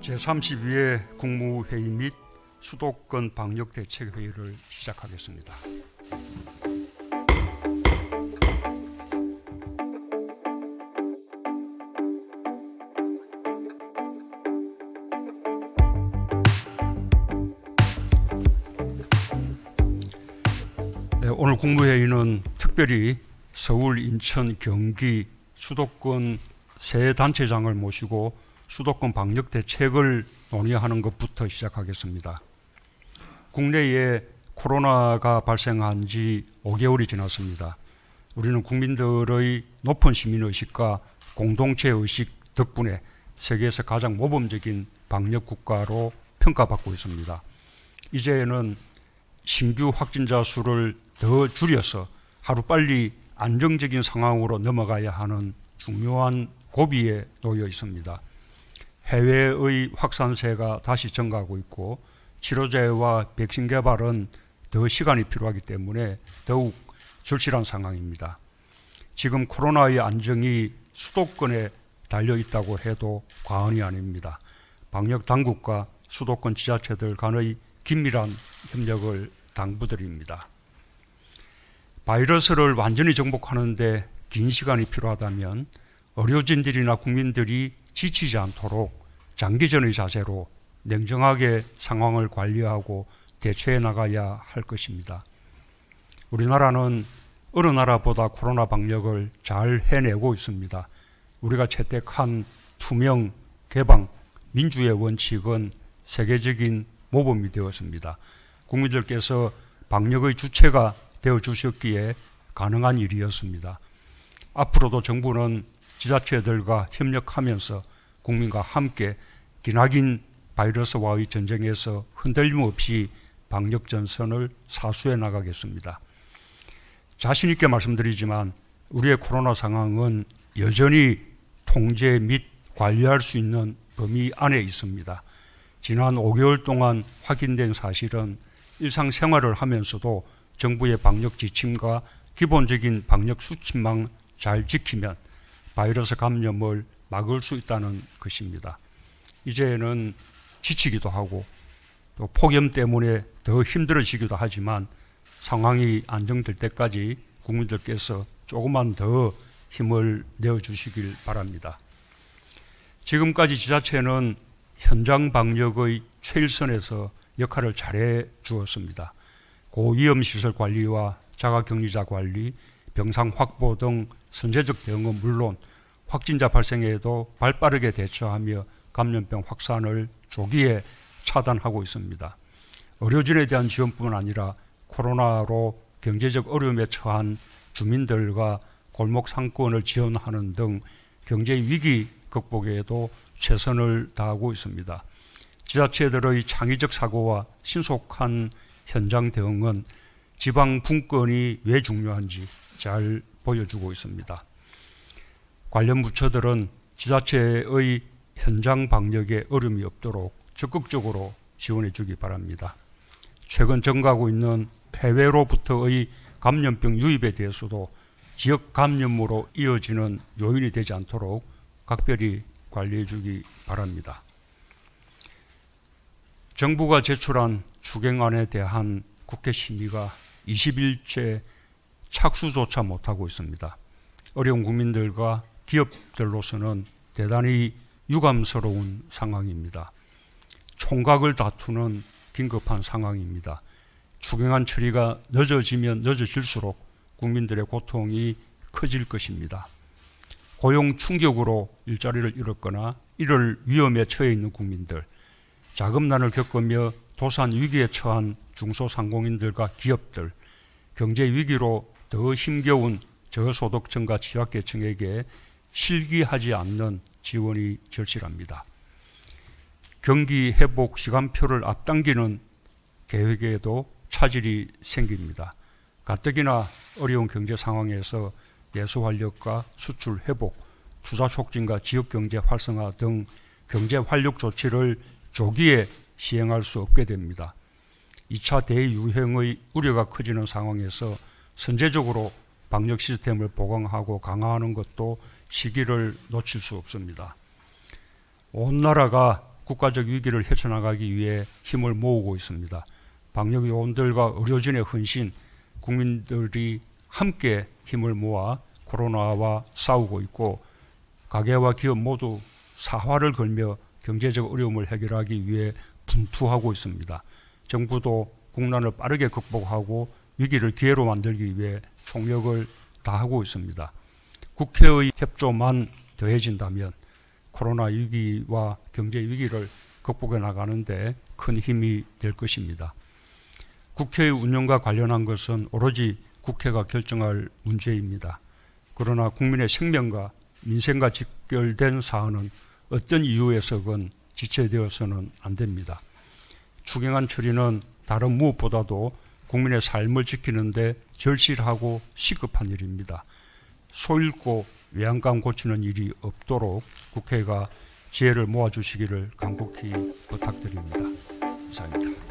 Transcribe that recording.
제32회 국무회의 및 수도권 방역대책회의를 시작하겠습니다. 오늘 국무회의는 특별히 서울, 인천, 경기 수도권 세 단체장을 모시고 수도권 방역대책을 논의하는 것부터 시작하겠습니다. 국내에 코로나가 발생한 지 5개월이 지났습니다. 우리는 국민들의 높은 시민의식과 공동체의식 덕분에 세계에서 가장 모범적인 방역국가로 평가받고 있습니다. 이제는 신규 확진자 수를 더 줄여서 하루빨리 안정적인 상황으로 넘어가야 하는 중요한 고비에 놓여 있습니다. 해외의 확산세가 다시 증가하고 있고 치료제와 백신 개발은 더 시간이 필요하기 때문에 더욱 절실한 상황입니다. 지금 코로나의 안정이 수도권에 달려 있다고 해도 과언이 아닙니다. 방역 당국과 수도권 지자체들 간의 긴밀한 협력을 당부드립니다. 바이러스를 완전히 정복하는 데 긴 시간이 필요하다면 의료진들이나 국민들이 지치지 않도록 장기전의 자세로 냉정하게 상황을 관리하고 대처해 나가야 할 것입니다. 우리나라는 어느 나라보다 코로나 방역을 잘 해내고 있습니다. 우리가 채택한 투명, 개방, 민주의 원칙은 세계적인 모범이 되었습니다. 국민들께서 방역의 주체가 되어주셨기에 가능한 일이었습니다. 앞으로도 정부는 지자체들과 협력하면서 국민과 함께 기나긴 바이러스와의 전쟁에서 흔들림 없이 방역 전선을 사수해 나가겠습니다. 자신 있게 말씀드리지만 우리의 코로나 상황은 여전히 통제 및 관리할 수 있는 범위 안에 있습니다. 지난 5개월 동안 확인된 사실은 일상생활을 하면서도 정부의 방역 지침과 기본적인 방역 수칙만 잘 지키면 바이러스 감염을 막을 수 있다는 것입니다. 이제는 지치기도 하고 또 폭염 때문에 더 힘들어지기도 하지만 상황이 안정될 때까지 국민들께서 조금만 더 힘을 내어주시길 바랍니다. 지금까지 지자체는 현장 방역의 최일선에서 역할을 잘해 주었습니다. 고위험시설 관리와 자가격리자 관리, 병상 확보 등 선제적 대응은 물론 확진자 발생에도 발빠르게 대처하며 감염병 확산을 조기에 차단하고 있습니다. 의료진에 대한 지원뿐만 아니라 코로나로 경제적 어려움에 처한 주민들과 골목 상권을 지원하는 등 경제 위기 극복에도 최선을 다하고 있습니다. 지자체들의 창의적 사고와 신속한 현장 대응은 지방 분권이 왜 중요한지 잘 보여주고 있습니다. 관련 부처들은 지자체의 현장 방역에 어려움이 없도록 적극적으로 지원해 주기 바랍니다. 최근 증가하고 있는 해외로부터의 감염병 유입에 대해서도 지역 감염으로 이어지는 요인이 되지 않도록 각별히 관리해 주기 바랍니다. 정부가 제출한 추경안에 대한 국회 심의가 20일째 착수조차 못하고 있습니다. 어려운 국민들과 기업들로서는 대단히 유감스러운 상황입니다. 총각을 다투는 긴급한 상황입니다. 추경안 처리가 늦어지면 늦어질수록 국민들의 고통이 커질 것입니다. 고용 충격으로 일자리를 잃었거나 이럴 위험에 처해 있는 국민들, 자금난을 겪으며 도산 위기에 처한 중소상공인들과 기업들, 경제 위기로 더 힘겨운 저소득층과 취약계층에게 실기하지 않는 지원이 절실합니다. 경기 회복 시간표를 앞당기는 계획에도 차질이 생깁니다. 가뜩이나 어려운 경제 상황에서 내수 활력과 수출 회복, 투자 촉진과 지역 경제 활성화 등 경제 활력 조치를 조기에 시행할 수 없게 됩니다. 2차 대유행의 우려가 커지는 상황에서 선제적으로 방역 시스템을 보강하고 강화하는 것도 시기를 놓칠 수 없습니다. 온 나라가 국가적 위기를 헤쳐나가기 위해 힘을 모으고 있습니다. 방역 요원들과 의료진의 헌신, 국민들이 함께 힘을 모아 코로나와 싸우고 있고 가게와 기업 모두 사활을 걸며 경제적 어려움을 해결하기 위해 분투하고 있습니다. 정부도 국난을 빠르게 극복하고 위기를 기회로 만들기 위해 총력을 다하고 있습니다. 국회의 협조만 더해진다면 코로나 위기와 경제 위기를 극복해 나가는데 큰 힘이 될 것입니다. 국회의 운영과 관련한 것은 오로지 국회가 결정할 문제입니다. 그러나 국민의 생명과 민생과 직결된 사안은 어떤 이유에서건 지체되어서는 안 됩니다. 추경안 처리는 다른 무엇보다도 국민의 삶을 지키는 데 절실하고 시급한 일입니다. 소잃고 외양간 고치는 일이 없도록 국회가 지혜를 모아주시기를 간곡히 부탁드립니다. 이상입니다.